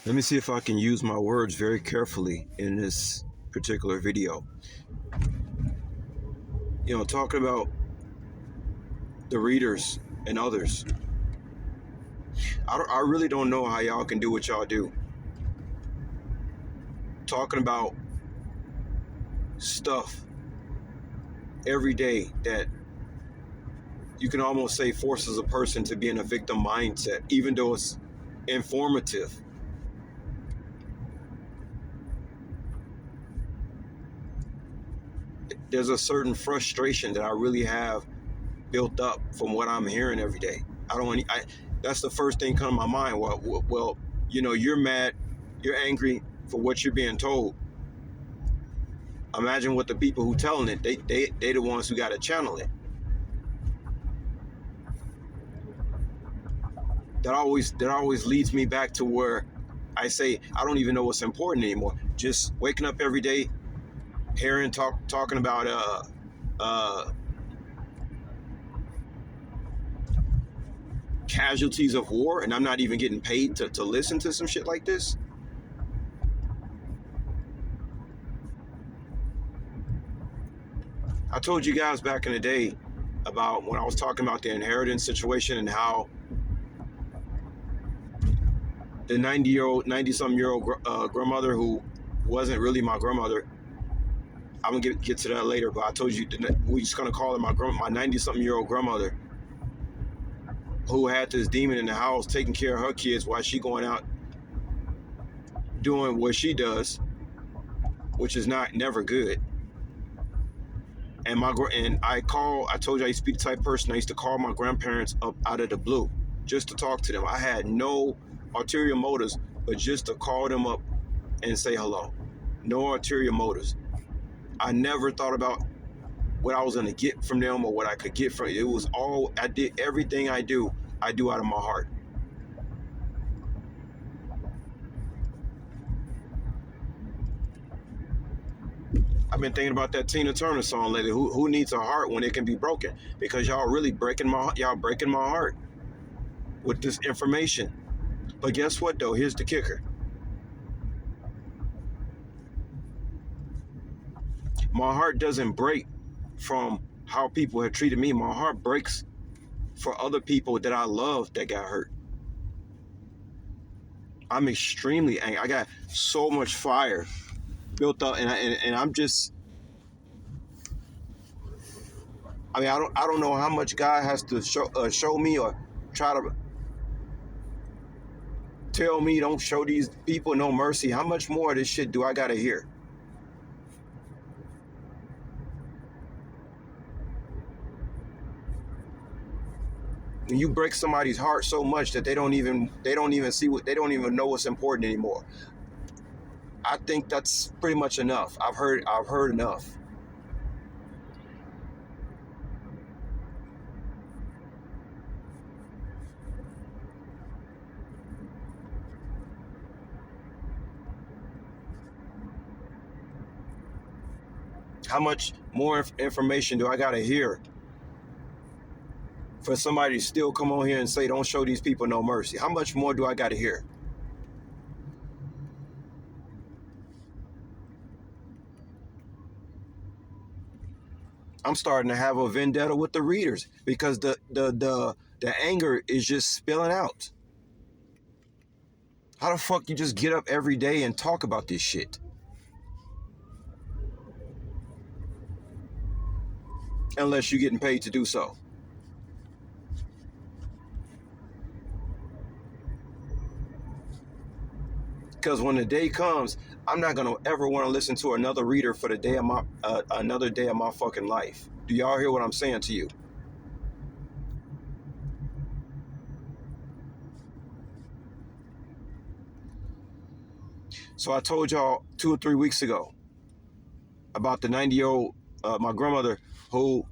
Let me see if I can use my words very carefully in this particular video. Talking about the readers and others. I really don't know how y'all can do what y'all do. Talking about stuff every day that you can almost say forces a person to be in a victim mindset, even though it's informative. There's a certain frustration that I really have built up from what I'm hearing every day. That's the first thing come to my mind. Well, you're mad, you're angry for what you're being told. Imagine what the people who telling it, they the ones who got to channel it. That always leads me back to where I say I don't even know what's important anymore. Just waking up every day, hearing talking about casualties of war, and I'm not even getting paid to listen to some shit like this. I told you guys back in the day about when I was talking about the inheritance situation and how the 90-something-year-old grandmother who wasn't really my grandmother. I'm gonna get to that later, but I told you we're just gonna call her my 90-something-year-old grandmother, who had this demon in the house taking care of her kids while she going out doing what she does, which is never good. And I told you I used to be the type of person I used to call my grandparents up out of the blue just to talk to them. I had no ulterior motives, but just to call them up and say hello. No ulterior motives. I never thought about what I was going to get from them or what I could get from it. It was all, I did everything I do out of my heart. I've been thinking about that Tina Turner song lately. Who needs a heart when it can be broken? Because y'all really breaking my heart with this information. But guess what though? Here's the kicker. My heart doesn't break from how people have treated me. My heart breaks for other people that I love that got hurt. I'm extremely angry. I got so much fire built up, and I'm just. I mean, I don't know how much God has to show me or try to tell me don't show these people no mercy. How much more of this shit do I gotta hear? When you break somebody's heart so much that they don't even know what's important anymore. I think that's pretty much enough. I've heard enough. How much more information do I gotta hear for somebody to still come on here and say don't show these people no mercy? How much more do I gotta hear? I'm starting to have a vendetta with the readers because the anger is just spilling out. How the fuck you just get up every day and talk about this shit? Unless you're getting paid to do so. Because when the day comes, I'm not gonna ever want to listen to another reader for the day of my another day of my fucking life. Do y'all hear what I'm saying to you? So I told y'all 2 or 3 weeks ago about the 90-year-old my grandmother who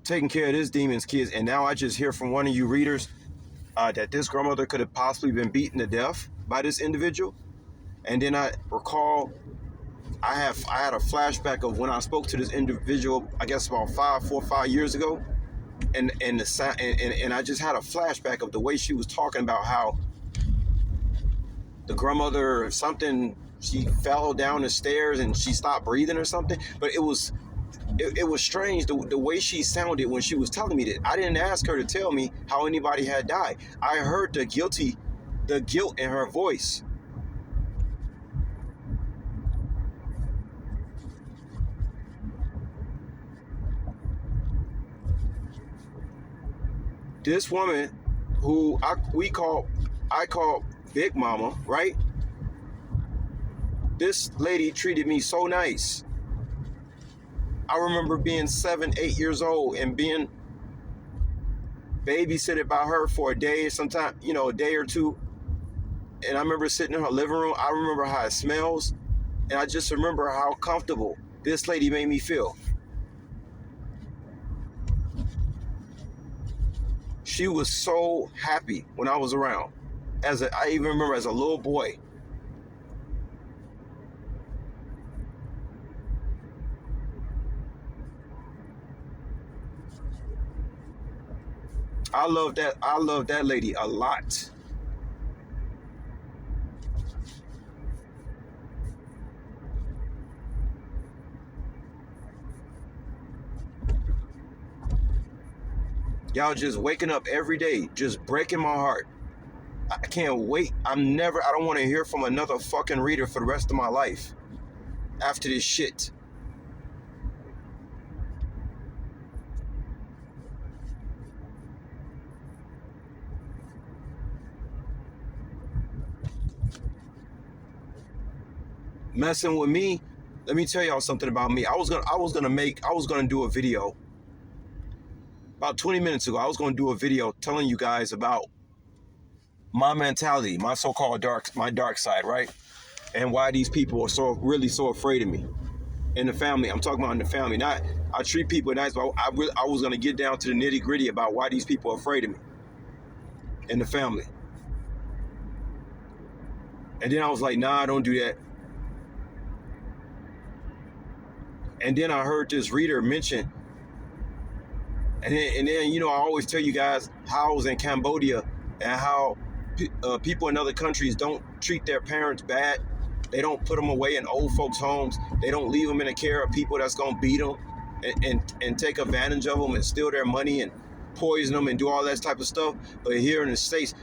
taking care of this demon's kids, and now I just hear from one of you readers that this grandmother could have possibly been beaten to death by this individual. And then I recall I had a flashback of when I spoke to this individual, I guess about 4 or 5 years ago, and I just had a flashback of the way she was talking about how the grandmother or something, she fell down the stairs and she stopped breathing or something. But it was strange the way she sounded when she was telling me that. I didn't ask her to tell me how anybody had died. I heard the guilt in her voice. This woman who I call Big Mama, right? This lady treated me so nice. I remember being 7, 8 years old and being babysitted by her for a day, sometime, a day or two. And I remember sitting in her living room. I remember how it smells. And I just remember how comfortable this lady made me feel. She was so happy when I was around. I even remember as a little boy. I love that lady a lot. Y'all just waking up every day, just breaking my heart. I can't wait. I don't want to hear from another fucking reader for the rest of my life after this shit. Messing with me, let me tell y'all something about me. I was gonna do a video about 20 minutes ago. I was gonna do a video telling you guys about my mentality, my so-called dark side, right? And why these people are so afraid of me. In the family, I'm talking about in the family. Not I treat people nice, but I was gonna get down to the nitty-gritty about why these people are afraid of me in the family. And then I was like, nah, don't do that. And then I heard this reader mention, and then I always tell you guys how I was in Cambodia and how people in other countries don't treat their parents bad. They don't put them away in old folks' homes. They don't leave them in the care of people that's gonna beat them and take advantage of them and steal their money and poison them and do all that type of stuff. But here in the States,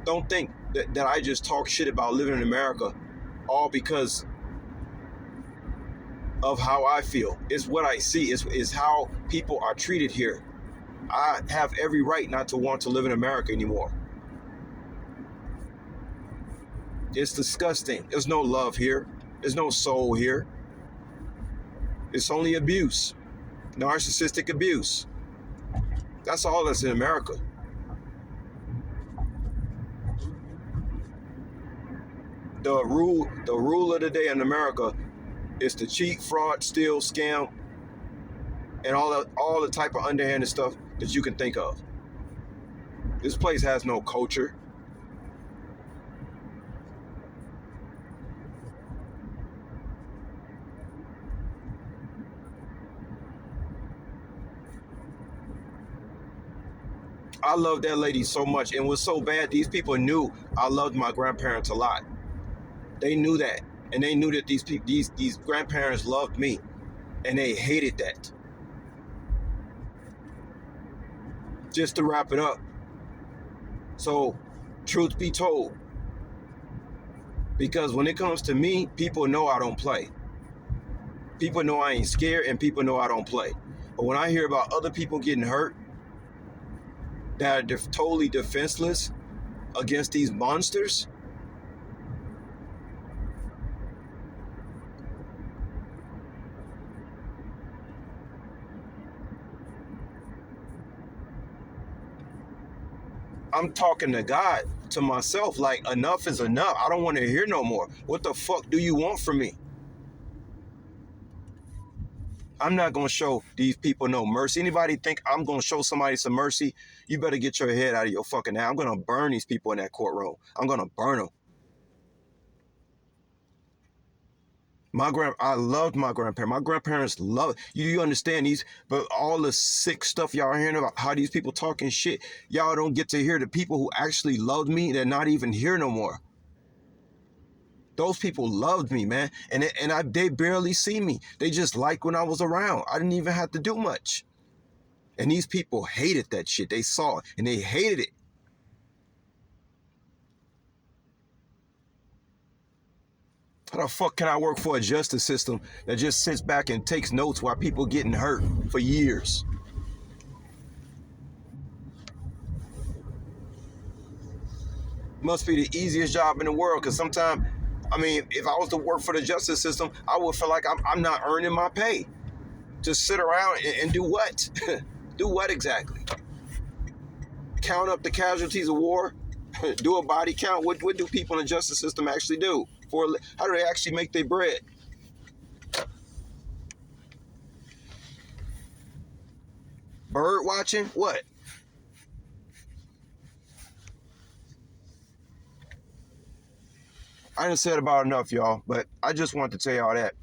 don't think that I just talk shit about living in America all because of how I feel. It's what I see. It's how people are treated here. I have every right not to want to live in America anymore. It's disgusting. There's no love here. There's no soul here. It's only abuse. Narcissistic abuse. That's all that's in America. The rule of the day in America is to cheat, fraud, steal, scam, and all the type of underhanded stuff that you can think of. This place has no culture. I love that lady so much, and it was so bad. These people knew I loved my grandparents a lot. They knew that, and they knew that these grandparents loved me, and they hated that. Just to wrap it up. So, truth be told, because when it comes to me, people know I don't play. People know I ain't scared, and people know I don't play. But when I hear about other people getting hurt, that are totally defenseless against these monsters, I'm talking to God, to myself, like, enough is enough. I don't want to hear no more. What the fuck do you want from me? I'm not going to show these people no mercy. Anybody think I'm going to show somebody some mercy? You better get your head out of your fucking head. I'm going to burn these people in that courtroom. I'm going to burn them. I loved my grandparents. My grandparents loved you understand these, but all the sick stuff y'all are hearing about how these people talking shit, y'all don't get to hear the people who actually loved me. They're not even here no more. Those people loved me, man. They barely see me. They just liked when I was around. I didn't even have to do much. And these people hated that shit. They saw it and they hated it. How the fuck can I work for a justice system that just sits back and takes notes while people getting hurt for years? Must be the easiest job in the world, because sometimes, I mean, if I was to work for the justice system, I would feel like I'm not earning my pay. Just sit around and do what? Do what exactly? Count up the casualties of war? Do a body count? What do people in the justice system actually do? How do they actually make their bread? Bird watching? What? I didn't say it about enough, y'all, but I just wanted to tell y'all that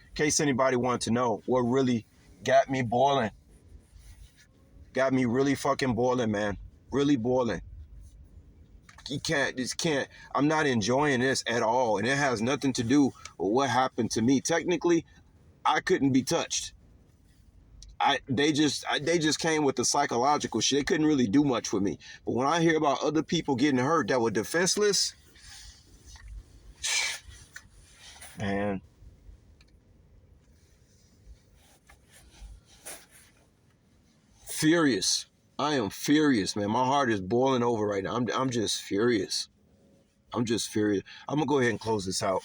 in case anybody wanted to know what really got me boiling. Got me really fucking boiling, man. Really boiling. You can't. I'm not enjoying this at all. And it has nothing to do with what happened to me. Technically, I couldn't be touched. They just came with the psychological shit. They couldn't really do much for me. But when I hear about other people getting hurt that were defenseless, man. Furious. I am furious, man. My heart is boiling over right now. I'm just furious. I'm just furious. I'm gonna go ahead and close this out.